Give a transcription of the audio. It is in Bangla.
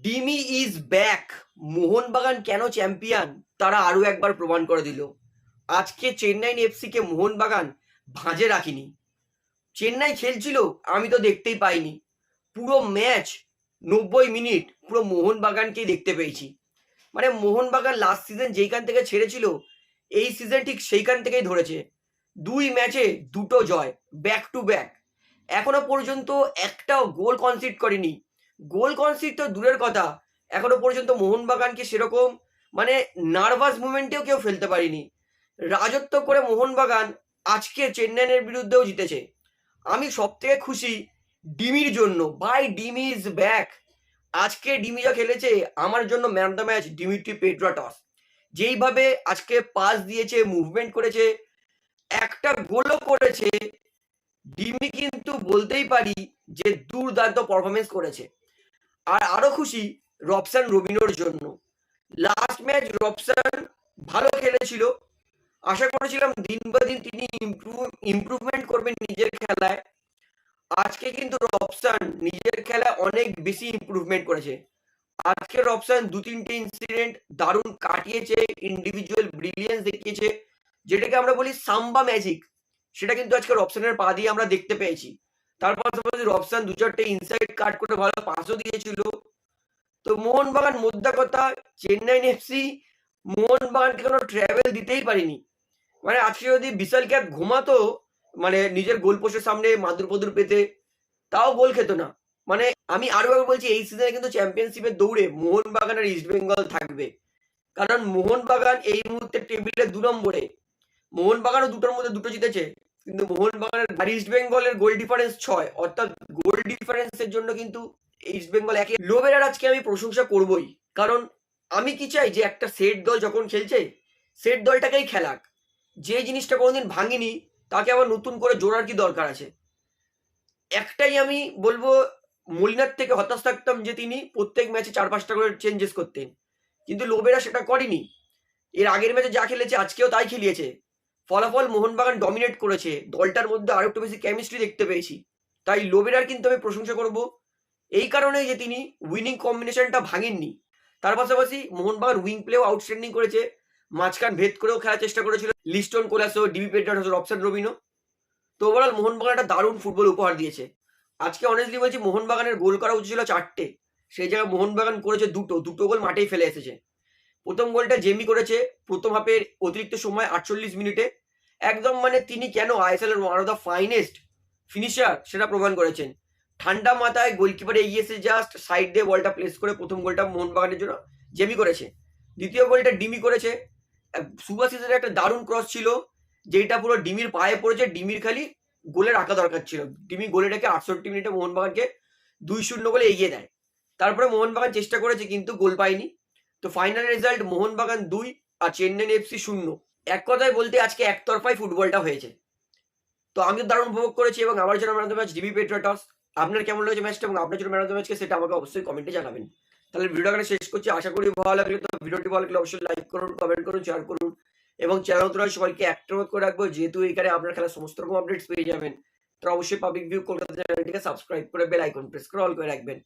Dimi is back. মোহনবাগান কেন চ্যাম্পিয়ন তারা আরো একবার প্রমাণ করে দিল। আজকে চেন্নাই এফসি কে মোহনবাগান ভাঁজে রাখিনি। চেন্নাই খেলছিল, আমি তো দেখতেই পাইনি। পুরো ম্যাচ 90 মিনিট পুরো মোহনবাগানকেই দেখতে পেয়েছি। মানে মোহনবাগান লাস্ট সিজন যেইখান থেকে ছেড়েছিল, এই সিজন ঠিক সেইখান থেকেই ধরেছে। 2 ম্যাচে 2টো জয়, ব্যাক টু ব্যাক। এখনো পর্যন্ত একটাও গোল কনসিড করেনি। গোল কনসিড তো দূরের কথা, এখনো পর্যন্ত মোহনবাগানকে সেরকম মানে নার্ভাস মুভমেন্টেও কেউ ফেলতে পারিনি। রাজত্ব করে মোহনবাগান আজকে চেন্নাইয়ের বিরুদ্ধেও জিতেছে। আমি সব থেকে খুশি ডিমির জন্য। ভাই, ডিমি ইজ ব্যাক। আজকে ডিমি যা খেলেছে, আমার জন্য man of the match Dmitry Petratos. যেইভাবে আজকে পাস দিয়েছে, মুভমেন্ট করেছে, একটা গোলও করেছে। ডিমি কিন্তু বলতেই পারি যে দুর্দান্ত পারফরমেন্স করেছে। আর আরো খুশি রবসান রবিনোর জন্য। লাস্ট ম্যাচ রবসান ভালো খেলেছিল। আশা করেছিলাম দিন বা দিন তিনি ইমপ্রুভমেন্ট করবেন নিজের খেলায়। আজকে কিন্তু রবসান নিজের খেলায় অনেক বেশি ইমপ্রুভমেন্ট করেছে। আজকে রবসান 2-3টে ইনসিডেন্ট দারুণ কাটিয়েছে, ইন্ডিভিজুয়াল ব্রিলিয়েন্স দেখিয়েছে, যেটাকে আমরা বলি সাম্বা ম্যাজিক। সেটা কিন্তু আজকে রবসানের পা দিয়ে আমরা দেখতে পেয়েছি। তার পাশাপাশি রবসান 2-4টে ইনসাইড কাট করে ভালো পাসও দিয়েছিল। তো মোহনবাগান, মোদ্দা কথা, চেন্নাই এফসি মোহনবাগানকে কোনো ট্রাভেল দিতেই পারিনি। মানে আজকে যদি বিশাল ক্যাপ ঘুমাতো, মানে নিজের গোল পোস্টের সামনে মাদুর পদুর পেতে, তাও গোল খেত না। মানে আমি আরো একবার বলছি, এই সিজনে কিন্তু চ্যাম্পিয়নশিপের দৌড়ে মোহনবাগান আর ইস্ট বেঙ্গল থাকবে। কারণ মোহনবাগান এই মুহূর্তে টেবিলে 2 নম্বরে। মোহনবাগানও দুটোর মধ্যে দুটো জিতেছে, কিন্তু মোহনবাগানের আর ইস্ট বেঙ্গলের গোল ডিফারেন্স 6, অর্থাৎ গোল ডিফারেন্সের জন্য কিন্তু ইস্ট বেঙ্গল একে। লোবেরার আজকে আমি প্রশংসা করবই, কারণ আমি কি চাই যে একটা সেট দল যখন খেলছে, সেট দলটাকেই খেলাক। যে জিনিসটা কোনোদিন ভাঙিনি, তাকে আবার নতুন করে জোড়ার কি দরকার আছে। একটাই আমি বলবো, মলিনার থেকে হতাশ থাকতাম যে তিনি প্রত্যেক ম্যাচে 4-5টা করে চেঞ্জেস করতেন, কিন্তু লোবেরা সেটা করেনি। এর আগের ম্যাচে যা খেলেছে আজকেও তাই খেলিয়েছে। ফলাফল মোহনবাগান ডমিনেট করেছে, দলটার মধ্যে আরো একটু বেশি কেমিস্ট্রি দেখতে পেয়েছি। তাই লোবেরার কিন্তু আমি প্রশংসা করব, এই কারণেই যে তিনি উইনিং কম্বিনেশনটা ভাঙেননি। তার পাশাপাশি মোহনবাগান উইং প্লেও আউটস্ট্যান্ডিং করেছে, মাঝখান ভেদ করেও খেলার চেষ্টা করেছিল লিস্টন কোলাসো, ডিবি পেট্রাটস, রবসান রবিনো। তো ওভারঅল মোহনবাগান একটা দারুণ ফুটবল উপহার দিয়েছে। আজকে অনেস্টলি বলছি, মোহনবাগানের গোল করা উচিত ছিল 4টে, সেই জায়গায় মোহনবাগান করেছে দুটো গোল মাঠেই ফেলে এসেছে। প্রথম গোলটা জেমি করেছে প্রথম হাফের অতিরিক্ত সময় 48 মিনিটে। একদম মানে তিনি কেন আইএসএল এর one of the finest finisher সেটা প্রমাণ করেছেন। ঠান্ডা মাথায় গোলকিপার এগিয়ে এসে জাস্ট সাইড দিয়ে বলটা প্লেস করে প্রথম গোলটা মোহনবাগানের জন্য জেমি করেছে। দ্বিতীয় গোলটা ডিমি করেছে। সুভাশিসের একটা দারুণ ক্রস ছিল, যেটা পুরো ডিমির পায়ে পড়েছে। ডিমির খালি গোলে রাখা দরকার ছিল। ডিমি গোলে রেখে 68 মিনিটে মোহনবাগানকে 2-0 গোলে এগিয়ে দেয়। তারপরে মোহনবাগান চেষ্টা করেছে কিন্তু গোল পায়নি। তো ফাইনাল রেজাল্ট মোহনবাগান 2 আর চেন্নাই এফসি 0। এক কথায় বলতে আজকে একতরফাই ফুটবলটা হয়েছে। তো আমি তো দারুণ উপভোগ করেছি, এবং আমার জন্য man of the match DB Petratos. আপনার কেমন লাগছে ম্যাচটা, এবং আপনার জন্য ম্যান অফ দ্য ম্যাচকে সেটা আমাকে অবশ্যই কমেন্টে জানাবেন। তাহলে ভিডিওটা এখানে শেষ করছি। আশা করি ভালো লাগলে, তো ভিডিওটি ভালো লাগলে অবশ্যই লাইক করুন, কমেন্ট করুন, শেয়ার করুন, এবং চ্যানেল নতুন সবাইকে একটা অনুরোধ করে রাখবো, যেহেতু এখানে আপনার খেলার সমস্ত রকম আপডেটস পেয়ে যাবেন, তো অবশ্যই পাবলিক ভিউ কলকাতা চ্যানেলটিকে সাবস্ক্রাইব করে বেল আইকন প্রেস করে অল করে রাখবেন।